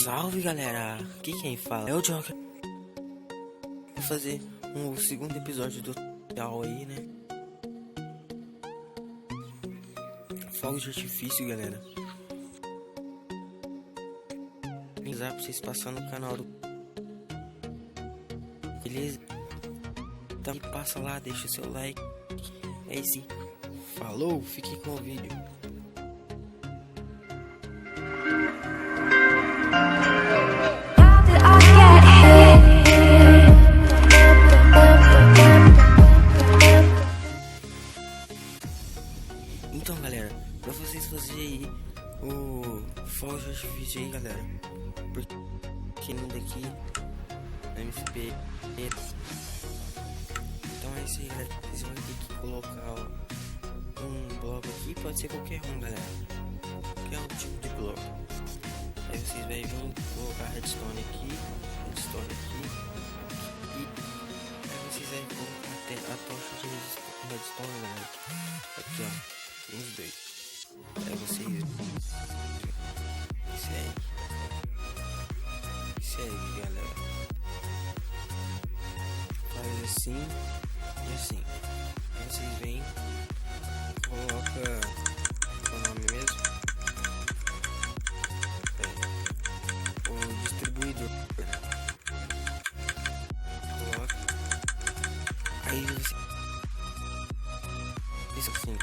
Salve galera, aqui quem fala é o Joker. Vou fazer um segundo episódio do tutorial aí, né? Fogo de artifício, galera. Avisar pra vocês passarem no canal do... Beleza? Então passa lá, deixa o seu like. É isso. Falou, fique com o vídeo. Então galera, pra vocês fazerem aí o fogo de artifício aí, galera, porque daqui MFP. Então é isso aí, galera. Vocês vão ter que colocar um bloco aqui, pode ser qualquer um, galera, qualquer um tipo de bloco. Aí vocês vão vir colocar redstone aqui e aí vocês vão colocar a tocha de redstone, galera, aqui ó, uns dois. Aí vocês segue, galera, faz assim e assim. Aí vocês vêm, coloca o nome mesmo, o distribuidor, coloca, aí você isso assim.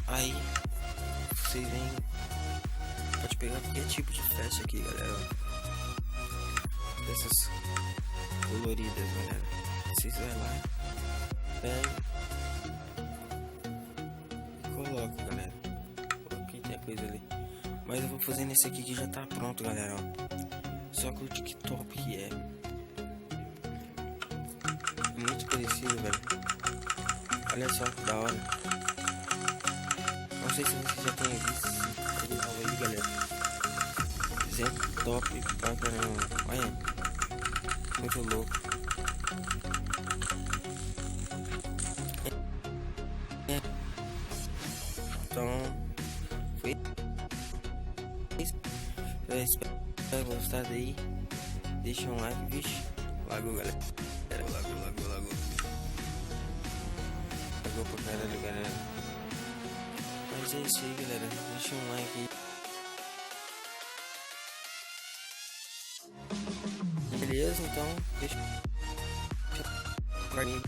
Aí vocês vêm, pode pegar qualquer tipo de flecha aqui, galera, dessas coloridas, galera. Vocês vão lá, pega e coloca, galera. Coloquei, tem a coisa ali, mas eu vou fazer nesse aqui que já tá pronto, galera, ó. Só que o TikTok que é muito parecido, velho. Olha só que da hora. Não sei se você já tem visto esse canal aí, galera. Mas é top pra caramba. Olha, muito louco. Então, foi isso. Eu espero que tenham gostado aí. Deixa um like, vixe. Lagou, galera. Lagou. Lagou pra caralho, galera. Mas é isso aí, galera. Deixa um like aí. Beleza, então deixa pra mim.